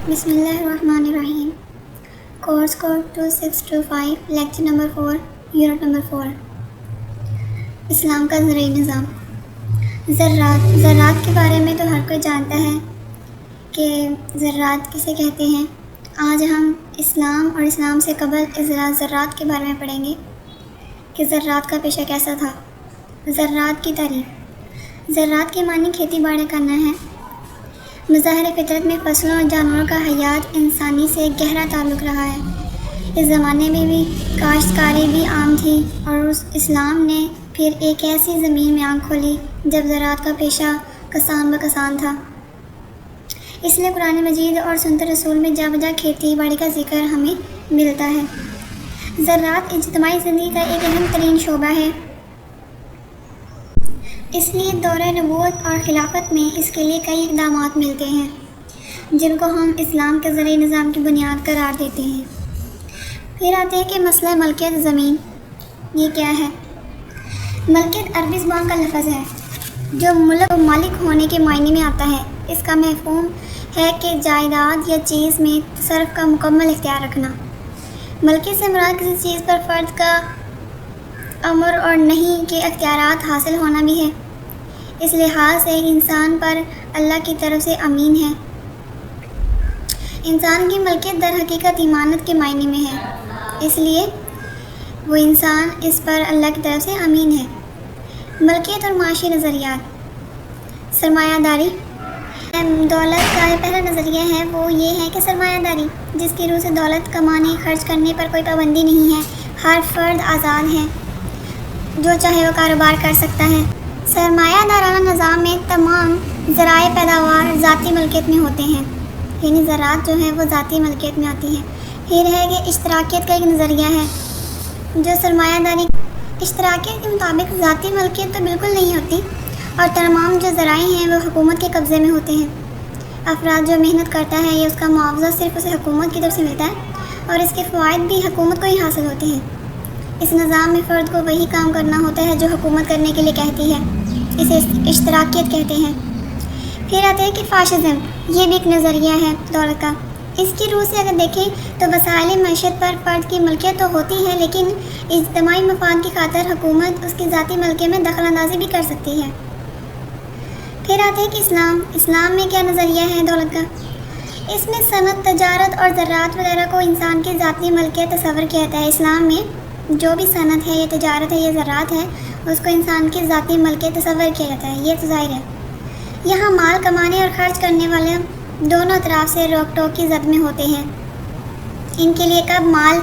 بسم اللہ الرحمن الرحیم۔ Course code 2625، lecture number 4، unit number 4۔ اسلام کا زرعی نظام۔ ذرات کے بارے میں تو ہر کوئی جانتا ہے کہ ذرات کسے کہتے ہیں۔ آج ہم اسلام اور اسلام سے قبل ذرات کے بارے میں پڑھیں گے کہ ذرات کا پیشہ کیسا تھا۔ ذرات کی تعریف۔ ذرات کے معنی کھیتی باڑی کرنا ہے۔ مظاہر فطرت میں فصلوں اور جانوروں کا حیات انسانی سے گہرا تعلق رہا ہے۔ اس زمانے میں بھی کاشتکاری بھی عام تھی اور اسلام نے پھر ایک ایسی زمین میں آنکھ کھولی جب زراعت کا پیشہ کسان بکسان تھا۔ اس لیے قرآن مجید اور سنت رسول میں جا بجا کھیتی باڑی کا ذکر ہمیں ملتا ہے۔ زراعت اجتماعی زندگی کا ایک اہم ترین شعبہ ہے، اس لیے دورہ نبوت اور خلافت میں اس کے لیے کئی اقدامات ملتے ہیں جن کو ہم اسلام کے زرعی نظام کی بنیاد قرار دیتے ہیں۔ پھر آتے ہیں کہ مسئلہ ملکیت زمین یہ کیا ہے۔ ملکیت عربی زبان کا لفظ ہے جو ملک و مالک ہونے کے معنی میں آتا ہے۔ اس کا مفہوم ہے کہ جائیداد یا چیز میں تصرف کا مکمل اختیار رکھنا۔ ملکیت سے مراد کسی چیز پر فرد کا امر اور نہیں کے اختیارات حاصل ہونا بھی ہے۔ اس لحاظ سے انسان پر اللہ کی طرف سے امین ہے۔ انسان کی ملکیت در حقیقت امانت کے معنی میں ہے، اس لیے وہ انسان اس پر اللہ کی طرف سے امین ہے۔ ملکیت اور معاشی نظریات۔ سرمایہ داری۔ دولت کا پہلا نظریہ ہے وہ یہ ہے کہ سرمایہ داری جس کی روح سے دولت کمانے خرچ کرنے پر کوئی پابندی نہیں ہے، ہر فرد آزاد ہے، جو چاہے وہ کاروبار کر سکتا ہے۔ سرمایہ دارانہ نظام میں تمام ذرائع پیداوار ذاتی ملکیت میں ہوتے ہیں، یعنی زراعت جو ہے وہ ذاتی ملکیت میں آتی ہے۔ پھر ہے کہ اشتراکیت کا ایک نظریہ ہے جو سرمایہ داری اشتراکیت کے مطابق ذاتی ملکیت تو بالکل نہیں ہوتی اور تمام جو ذرائع ہیں وہ حکومت کے قبضے میں ہوتے ہیں۔ افراد جو محنت کرتا ہے یا اس کا معاوضہ صرف اسے حکومت کی طرف سے ملتا ہے اور اس کے فوائد بھی حکومت کو ہی حاصل ہوتے ہیں۔ اس نظام میں فرد کو وہی کام کرنا ہوتا ہے جو حکومت کرنے کے لیے کہتی ہے، اسے اشتراکیت کہتے ہیں۔ پھر آتے ہیں کہ فاشزم، یہ بھی ایک نظریہ ہے دولت کا۔ اس کی روح سے اگر دیکھیں تو وسائل معیشت پر فرد کی ملکیت تو ہوتی ہے، لیکن اجتماعی مفاد کی خاطر حکومت اس کی ذاتی ملکیت میں دخل اندازی بھی کر سکتی ہے۔ پھر آتے ہیں کہ اسلام میں کیا نظریہ ہے دولت کا۔ اس میں صنعت، تجارت اور زراعت وغیرہ کو انسان کی ذاتی ملکیت تصور کیا جاتا ہے۔ اسلام میں جو بھی صنعت ہے یا تجارت ہے یا زراعت ہے اس کو انسان کی ذاتی ملکیت تصور کیا جاتا ہے، یہ تو ظاہر ہے۔ یہاں مال کمانے اور خرچ کرنے والے دونوں اطراف سے روک ٹوک کی زد میں ہوتے ہیں۔ ان کے لیے کب مال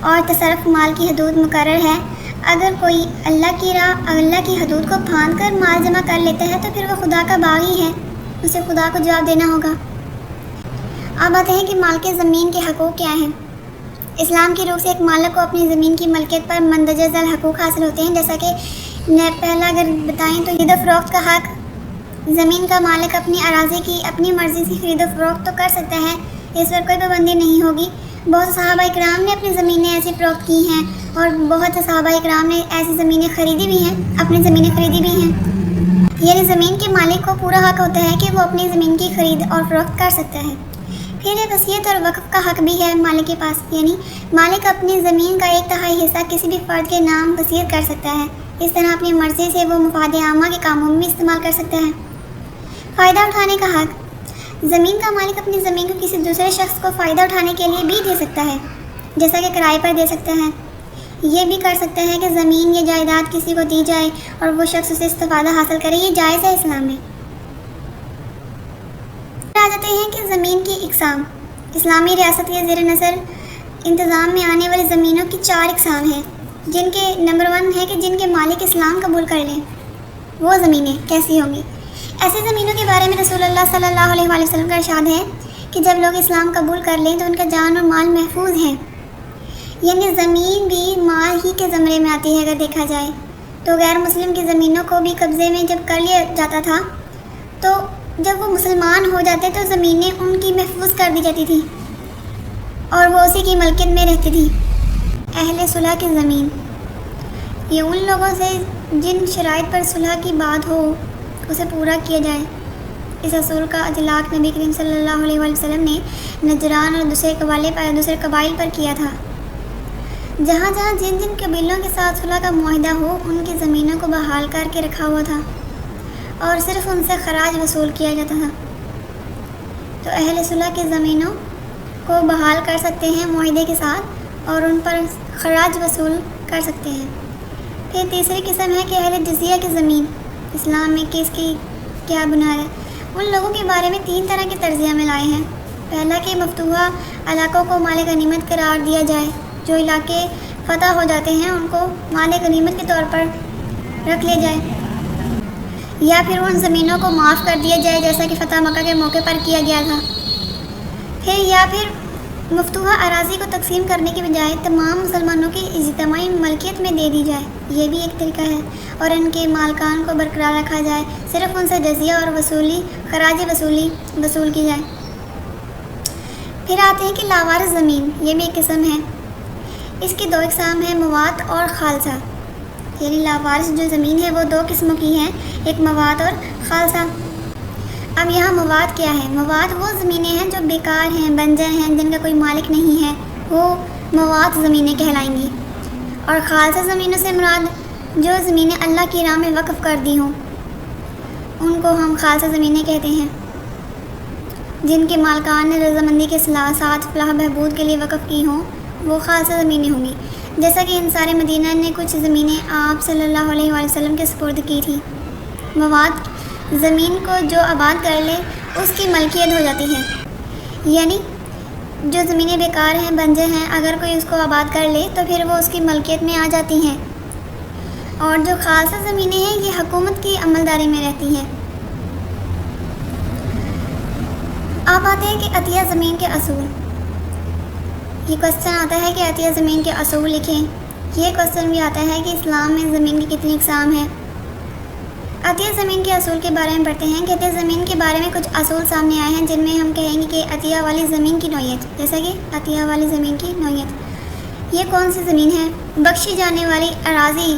اور تصرف مال کی حدود مقرر ہے۔ اگر کوئی اللہ کی راہ اللہ کی حدود کو پھاند کر مال جمع کر لیتا ہے تو پھر وہ خدا کا باغی ہے، اسے خدا کو جواب دینا ہوگا۔ اب آتے ہیں کہ مالک زمین کے حقوق کیا ہیں۔ اسلام کی روح سے ایک مالک کو اپنی زمین کی ملکیت پر مندرجہ ذیل حقوق حاصل ہوتے ہیں، جیسا کہ پہلا اگر بتائیں تو خرید و فروخت کا حق۔ زمین کا مالک اپنی اراضی کی اپنی مرضی سے خرید و فروخت تو کر سکتا ہے، اس پر کوئی پابندی نہیں ہوگی۔ بہت صحابہ اکرام نے اپنی زمینیں ایسی فروخت کی ہیں اور بہت سے صحابہ اکرام نے ایسی زمینیں خریدی بھی ہیں، اپنی زمینیں خریدی بھی ہیں۔ یعنی زمین کے مالک کو پورا حق ہوتا ہے کہ وہ اپنی زمین کی خرید اور فروخت کر سکتا ہے۔ پھر وصیت اور وقف کا حق بھی ہے مالک کے پاس، یعنی مالک اپنی زمین کا 1/3 حصہ کسی بھی فرد کے نام وصیت کر سکتا ہے۔ اس طرح اپنی مرضی سے وہ مفاد عامہ کے کاموں میں استعمال کر سکتا ہے۔ فائدہ اٹھانے کا حق۔ زمین کا مالک اپنی زمین کو کسی دوسرے شخص کو فائدہ اٹھانے کے لیے بھی دے سکتا ہے، جیسا کہ کرائے پر دے سکتا ہے۔ یہ بھی کر سکتا ہے کہ زمین یا جائیداد کسی کو دی جائے اور وہ شخص اسے استفادہ حاصل کرے، یہ جائز ہے اسلام میں۔ آ جاتے ہیں کہ زمین کی اقسام۔ اسلامی ریاست کے زیر نظر انتظام میں آنے والی زمینوں کی 4 اقسام ہیں، جن کے نمبر 1 ہے کہ جن کے مالک اسلام قبول کر لیں۔ وہ زمینیں کیسی ہوں گی؟ ایسی زمینوں کے بارے میں رسول اللہ صلی اللہ علیہ وآلہ وسلم کا ارشاد ہے کہ جب لوگ اسلام قبول کر لیں تو ان کا جان اور مال محفوظ ہیں، یعنی زمین بھی مال ہی کے زمرے میں آتی ہے۔ اگر دیکھا جائے تو غیر مسلم کی زمینوں کو بھی قبضے میں جب کر لیا جاتا تھا تو جب وہ مسلمان ہو جاتے تو زمینیں ان کی محفوظ کر دی جاتی تھی اور وہ اسی کی ملکیت میں رہتی تھی۔ اہل صلح کی زمین، یہ ان لوگوں سے جن شرائط پر صلح کی بات ہو اسے پورا کیا جائے۔ اس اصول کا اطلاق نبی کریم صلی اللہ علیہ وآلہ وسلم نے نجران اور دوسرے قبائل پر کیا تھا۔ جہاں جہاں جن جن قبیلوں کے ساتھ صلح کا معاہدہ ہو ان کی زمینوں کو بحال کر کے رکھا ہوا تھا اور صرف ان سے خراج وصول کیا جاتا تھا۔ تو اہل صلح کی زمینوں کو بحال کر سکتے ہیں معاہدے کے ساتھ اور ان پر خراج وصول کر سکتے ہیں۔ پھر تیسری قسم ہے کہ اہل جزیہ کی زمین، اسلام میں کس کی کیا بنیاد ہے؟ ان لوگوں کے بارے میں 3 طرح کے طرز عمل آئے ہیں۔ پہلا کہ مفتوحہ علاقوں کو مال غنیمت قرار دیا جائے، جو علاقے فتح ہو جاتے ہیں ان کو مال غنیمت کے طور پر رکھ لیا جائے، یا پھر ان زمینوں کو معاف کر دیا جائے جیسا کہ فتح مکہ کے موقع پر کیا گیا تھا۔ پھر مفتوحہ اراضی کو تقسیم کرنے کے بجائے تمام مسلمانوں کی اجتماعی ملکیت میں دے دی جائے، یہ بھی ایک طریقہ ہے، اور ان کے مالکان کو برقرار رکھا جائے، صرف ان سے جزیہ اور خراج وصول کی جائے۔ پھر آتے ہیں کہ لاوارث زمین، یہ بھی ایک قسم ہے۔ اس کی 2 اقسام ہیں، موات اور خالصہ، یعنی لاوارث جو زمین ہے وہ 2 قسموں کی ہے، ایک موات اور خالصہ۔ اب یہاں مواد کیا ہے؟ مواد وہ زمینیں ہیں جو بیکار ہیں، بنجر ہیں، جن کا کوئی مالک نہیں ہے، وہ مواد زمینیں کہلائیں گی۔ اور خالصہ زمینوں سے مراد جو زمینیں اللہ کی راہ میں وقف کر دی ہوں ان کو ہم خالصہ زمینیں کہتے ہیں، جن کے مالکان نے رضامندی کے ساتھ فلاح بہبود کے لیے وقف کی ہوں، وہ خالصہ زمینیں ہوں گی۔ جیسا کہ انصار مدینہ نے کچھ زمینیں آپ صلی اللہ علیہ وآلہ وسلم کے سپرد کی تھی۔ مواد زمین کو جو آباد کر لے اس کی ملکیت ہو جاتی ہے، یعنی جو زمینیں بیکار ہیں، بنجر ہیں، اگر کوئی اس کو آباد کر لے تو پھر وہ اس کی ملکیت میں آ جاتی ہیں۔ اور جو خالصہ زمینیں ہیں یہ حکومت کی عملداری میں رہتی ہیں۔ آپ آتے ہیں کہ عطیہ زمین کے اصول، یہ کوشچن آتا ہے کہ عطیہ زمین کے اصول لکھیں۔ یہ کوشچن بھی آتا ہے کہ اسلام میں زمین کی کتنی اقسام ہیں۔ عطیہ زمین کے اصول کے بارے میں پڑھتے ہیں کہ عطیہ زمین کے بارے میں کچھ اصول سامنے آئے ہیں جن میں ہم کہیں گے کہ عطیہ والی زمین کی نوعیت، جیسا کہ عطیہ والی زمین کی نوعیت، یہ کون سی زمین ہے؟ بخشی جانے والی اراضی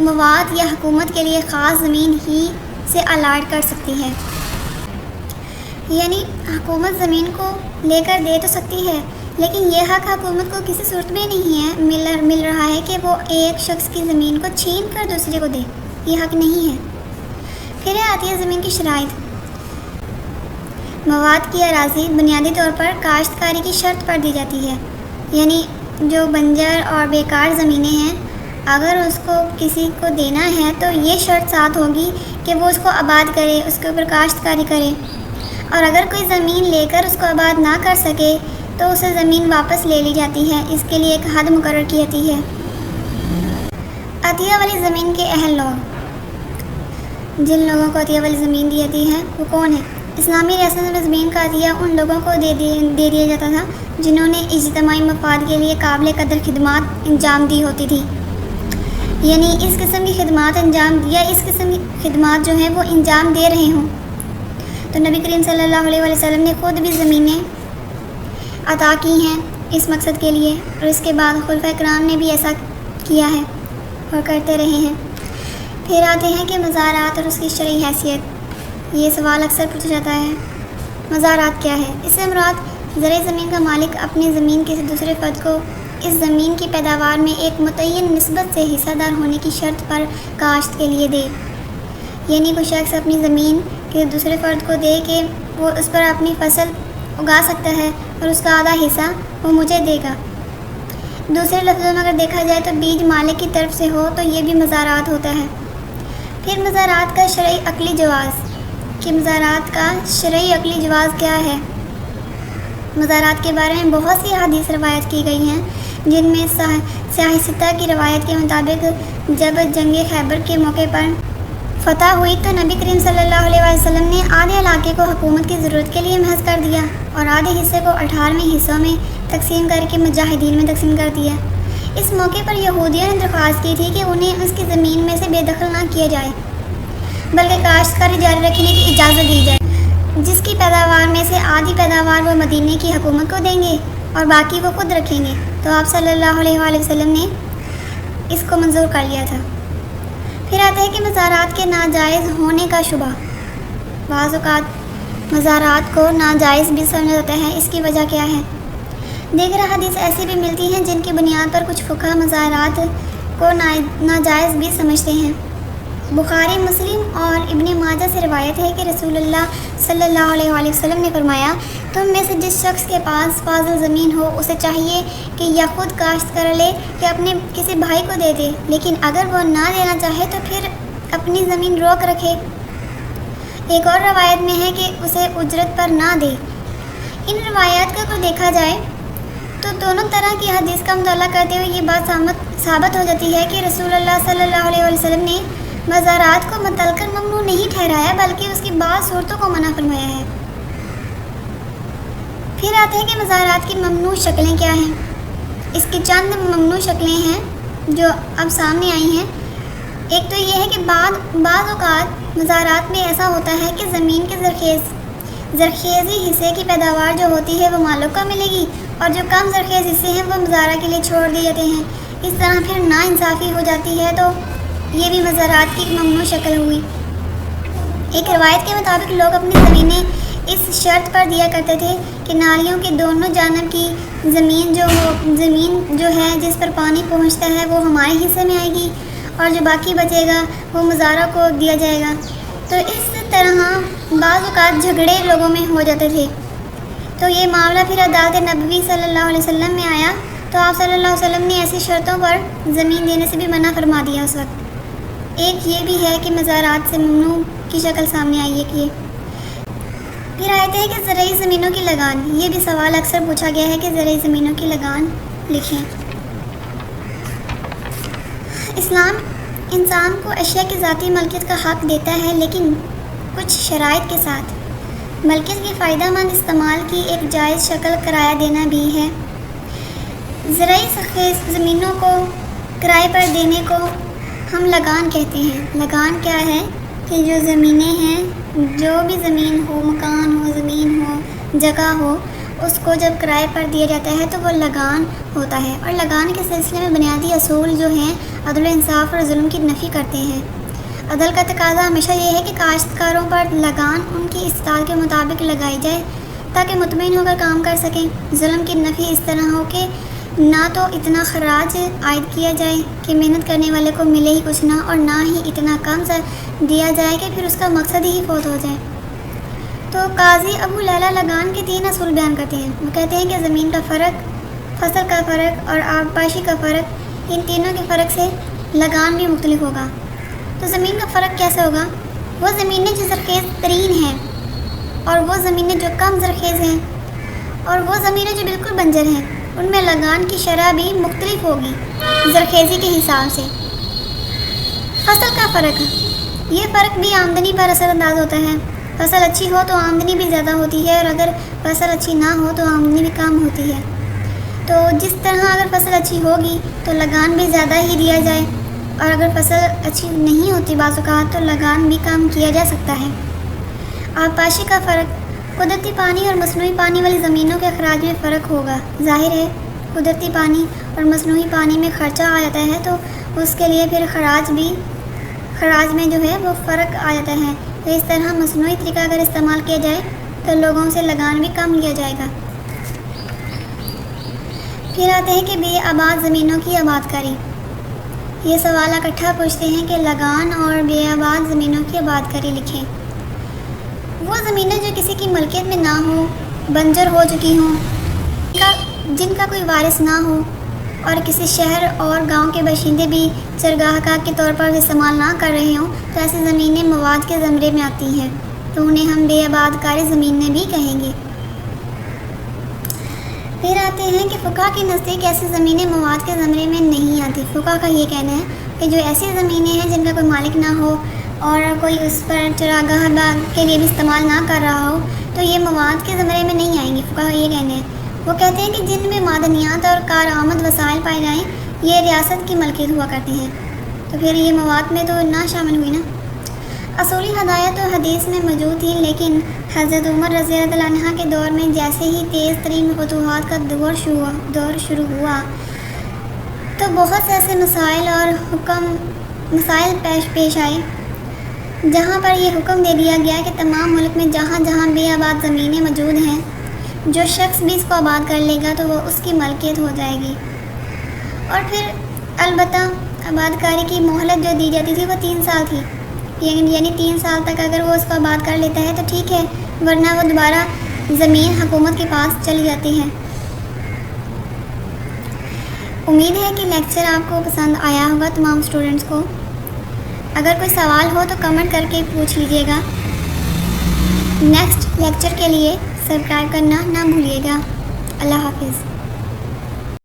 مواد یا حکومت کے لیے خاص زمین ہی سے الاٹ کر سکتی ہے، یعنی حکومت زمین کو لے کر دے تو سکتی ہے لیکن یہ حق حکومت کو کسی صورت میں نہیں ہے مل رہا ہے کہ وہ ایک شخص کی زمین کو چھین کر دوسرے کو دے، یہ حق نہیں ہے۔ پھر ہے عطیہ زمین کی شرائط۔ مواد کی اراضی بنیادی طور پر کاشتکاری کی شرط پر دی جاتی ہے، یعنی جو بنجر اور بیکار زمینیں ہیں اگر اس کو کسی کو دینا ہے تو یہ شرط ساتھ ہوگی کہ وہ اس کو آباد کرے، اس کے اوپر کاشتکاری کرے، اور اگر کوئی زمین لے کر اس کو آباد نہ کر سکے تو اسے زمین واپس لے لی جاتی ہے، اس کے لیے ایک حد مقرر کی جاتی ہے۔ عطیہ والی زمین کے اہل لوگ، جن لوگوں کو عطیہ والی زمین دی جاتی ہے وہ کون ہے؟ اسلامی ریاست میں زمین کا عطیہ ان لوگوں کو دے دیا جاتا تھا جنہوں نے اجتماعی مفاد کے لیے قابل قدر خدمات انجام دی ہوتی تھی، یعنی اس قسم کی خدمات جو ہیں وہ انجام دے رہے ہوں۔ تو نبی کریم صلی اللہ علیہ وسلم نے خود بھی زمینیں عطا کی ہیں اس مقصد کے لیے، اور اس کے بعد خلفائے کرام نے بھی ایسا کیا ہے اور کرتے رہے ہیں۔ پھر آتے ہیں کہ مزارات اور اس کی شرعی حیثیت، یہ سوال اکثر پوچھا جاتا ہے، مزارات کیا ہے؟ اس سے مراد زرعی زمین کا مالک اپنی زمین کسی دوسرے فرد کو اس زمین کی پیداوار میں ایک متعین نسبت سے حصہ دار ہونے کی شرط پر کاشت کے لیے دے، یعنی کوئی شخص اپنی زمین کسی دوسرے فرد کو دے کہ وہ اس پر اپنی فصل اگا سکتا ہے اور اس کا آدھا حصہ وہ مجھے دے گا۔ دوسرے لفظوں میں اگر دیکھا جائے تو بیج مالک کی طرف سے ہو تو یہ بھی مزارات ہوتا ہے۔ پھر مزارات کا شرعی عقلی جواز، کہ مزارات کا شرعی عقلی جواز کیا ہے؟ مزارات کے بارے میں بہت سی احادیث روایت کی گئی ہیں، جن میں سیاہ ستہ کی روایت کے مطابق جب جنگ خیبر کے موقع پر فتح ہوئی تو نبی کریم صلی اللہ علیہ وسلم نے آدھے علاقے کو حکومت کی ضرورت کے لیے محض کر دیا اور آدھے حصے کو 18 حصوں میں تقسیم کر کے مجاہدین میں تقسیم کر دیا۔ اس موقع پر یہودیوں نے درخواست کی تھی کہ انہیں اس کی زمین میں سے بے دخل نہ کیا جائے بلکہ کاشتکاری جاری رکھنے کی اجازت دی جائے، جس کی پیداوار میں سے آدھی پیداوار وہ مدینے کی حکومت کو دیں گے اور باقی وہ خود رکھیں گے۔ تو آپ صلی اللہ علیہ وآلہ وسلم نے اس کو منظور کر لیا تھا۔ پھر آتا ہے کہ مزارات کے ناجائز ہونے کا شبہ۔ بعض اوقات مزارات کو ناجائز بھی سمجھا جاتا ہے، اس کی وجہ کیا ہے؟ دیگر حدیث ایسی بھی ملتی ہیں جن کی بنیاد پر کچھ فقہ مزارات کو ناجائز بھی سمجھتے ہیں۔ بخاری، مسلم اور ابن ماجہ سے روایت ہے کہ رسول اللہ صلی اللہ علیہ وآلہ وسلم نے فرمایا، تم میں سے جس شخص کے پاس فاضل زمین ہو اسے چاہیے کہ یا خود کاشت کر لے یا اپنے کسی بھائی کو دے دے، لیکن اگر وہ نہ دینا چاہے تو پھر اپنی زمین روک رکھے۔ ایک اور روایت میں ہے کہ اسے اجرت پر نہ دے۔ ان روایات کا دیکھا جائے تو دونوں طرح کی حدیث کا مطالعہ کرتے ہوئے یہ بات ثابت ہو جاتی ہے کہ رسول اللہ صلی اللہ علیہ وسلم نے مزارات کو مطلقاً ممنوع نہیں ٹھہرایا بلکہ اس کی بعض صورتوں کو منع فرمایا ہے۔ پھر آتے ہیں کہ مزارات کی ممنوع شکلیں کیا ہیں۔ اس کی چند ممنوع شکلیں ہیں جو اب سامنے آئی ہیں۔ ایک تو یہ ہے کہ بعض اوقات مزارات میں ایسا ہوتا ہے کہ زمین کے زرخیزی حصے کی پیداوار جو ہوتی ہے وہ مالک کو ملے گی اور جو کم زرخیز حصے ہیں وہ مزارع کے لیے چھوڑ دیے جاتے ہیں۔ اس طرح پھر ناانصافی ہو جاتی ہے، تو یہ بھی مزارات کی ایک ممنوع شکل ہوئی۔ ایک روایت کے مطابق لوگ اپنی زمینیں اس شرط پر دیا کرتے تھے کہ نالیوں کے دونوں جانب کی زمین جو ہے جس پر پانی پہنچتا ہے وہ ہمارے حصے میں آئے گی اور جو باقی بچے گا وہ مزارع کو دیا جائے گا۔ تو اس طرح بعض اوقات جھگڑے لوگوں میں ہو جاتے تھے۔ تو یہ معاملہ پھر عدالت نبوی صلی اللہ علیہ وسلم میں آیا تو آپ صلی اللہ علیہ وسلم نے ایسی شرطوں پر زمین دینے سے بھی منع فرما دیا اس وقت۔ ایک یہ بھی ہے کہ مزارات سے ممنوع کی شکل سامنے آئی ہے کہ پھر آتے ہیں کہ زرعی زمینوں کی لگان۔ یہ بھی سوال اکثر پوچھا گیا ہے کہ زرعی زمینوں کی لگان لکھیں۔ اسلام انسان کو اشیاء کی ذاتی ملکیت کا حق دیتا ہے، لیکن کچھ شرائط کے ساتھ۔ ملکیت کی فائدہ مند استعمال کی ایک جائز شکل کرایہ دینا بھی ہے۔ زرعی زمینوں کو کرائے پر دینے کو ہم لگان کہتے ہیں۔ لگان کیا ہے کہ جو زمینیں ہیں، جو بھی زمین ہو، مکان ہو، زمین ہو، جگہ ہو، اس کو جب کرائے پر دیا جاتا ہے تو وہ لگان ہوتا ہے۔ اور لگان کے سلسلے میں بنیادی اصول جو ہیں عدل و انصاف اور ظلم کی نفی کرتے ہیں۔ عدل کا تقاضا ہمیشہ یہ ہے کہ کاشتکاروں پر لگان ان کی استطاعت کے مطابق لگائی جائے تاکہ مطمئن ہو کر کام کر سکیں۔ ظلم کی نفی اس طرح ہو کہ نہ تو اتنا خراج عائد کیا جائے کہ محنت کرنے والے کو ملے ہی کچھ نہ، اور نہ ہی اتنا کم دیا جائے کہ پھر اس کا مقصد ہی فوت ہو جائے۔ تو قاضی ابو لیلہ لگان کے 3 اصول بیان کرتے ہیں۔ وہ کہتے ہیں کہ زمین کا فرق، فصل کا فرق اور آبپاشی کا فرق، ان تینوں کے فرق سے لگان بھی مختلف ہوگا۔ تو زمین کا فرق کیسے ہوگا؟ وہ زمینیں جو زرخیز ترین ہیں اور وہ زمینیں جو کم زرخیز ہیں اور وہ زمینیں جو بالکل بنجر ہیں، ان میں لگان کی شرح بھی مختلف ہوگی زرخیزی کے حساب سے۔ فصل کا فرق، یہ فرق بھی آمدنی پر اثر انداز ہوتا ہے۔ فصل اچھی ہو تو آمدنی بھی زیادہ ہوتی ہے اور اگر فصل اچھی نہ ہو تو آمدنی بھی کم ہوتی ہے۔ تو جس طرح اگر فصل اچھی ہوگی تو لگان بھی زیادہ ہی دیا جائے، اور اگر فصل اچھی نہیں ہوتی بعض اوقات تو لگان بھی کم کیا جا سکتا ہے۔ آبپاشی کا فرق، قدرتی پانی اور مصنوعی پانی والی زمینوں کے اخراج میں فرق ہوگا۔ ظاہر ہے قدرتی پانی اور مصنوعی پانی میں خرچہ آ جاتا ہے تو اس کے لیے پھر خراج میں جو ہے وہ فرق آ جاتا ہے۔ تو اس طرح مصنوعی طریقہ اگر استعمال کیا جائے تو لوگوں سے لگان بھی کم لیا جائے گا۔ پھر آتے ہیں کہ بے آباد زمینوں کی آباد کاری۔ یہ سوال اکٹھا پوچھتے ہیں کہ لگان اور بے آباد زمینوں کی آباد کاری لکھیں۔ وہ زمینیں جو کسی کی ملکیت میں نہ ہوں، بنجر ہو چکی ہوں، جن کا کوئی وارث نہ ہو اور کسی شہر اور گاؤں کے باشندے بھی چرگاہ کے طور پر استعمال نہ کر رہے ہوں تو ایسی زمینیں مواد کے زمرے میں آتی ہیں، تو انہیں ہم بے آباد کاری زمینیں بھی کہیں گے۔ پھر آتے ہیں کہ فقہ کے نزدیک ایسی زمینیں مواد کے زمرے میں نہیں آتی۔ فقہ کا یہ کہنا ہے کہ جو ایسی زمینیں ہیں جن کا کوئی مالک نہ ہو اور کوئی اس پر چراگاہ کے لیے بھی استعمال نہ کر رہا ہو تو یہ مواد کے زمرے میں نہیں آئیں گی۔ فقہ کا یہ کہنا ہے، وہ کہتے ہیں کہ جن میں معدنیات اور کارآمد وسائل پائے جائیں یہ ریاست کی ملکیت ہوا کرتے ہیں، تو پھر یہ مواد میں تو نہ شامل ہوئی نا۔ اصولی ہدایت و حدیث میں موجود تھی، لیکن حضرت عمر رضی اللہ عنہ کے دور میں جیسے ہی تیز ترین فتوحات کا دور شروع ہوا تو بہت سے ایسے مسائل اور مسائل پیش آئے جہاں پر یہ حکم دے دیا گیا کہ تمام ملک میں جہاں جہاں بے آباد زمینیں موجود ہیں، جو شخص بھی اس کو آباد کر لے گا تو وہ اس کی ملکیت ہو جائے گی۔ اور پھر البتہ آباد کاری کی مہلت جو دی جاتی تھی وہ 3 سال تھی، یعنی 3 سال تک اگر وہ اس کو آباد کر لیتا ہے تو ٹھیک ہے، ورنہ وہ دوبارہ زمین حکومت کے پاس چلی جاتی ہے۔ امید ہے کہ لیکچر آپ کو پسند آیا ہوگا تمام اسٹوڈنٹس کو۔ اگر کوئی سوال ہو تو کمنٹ کر کے پوچھ لیجیے گا۔ نیکسٹ لیکچر کے لیے سبسکرائب کرنا نہ بھولیے گا۔ اللہ حافظ۔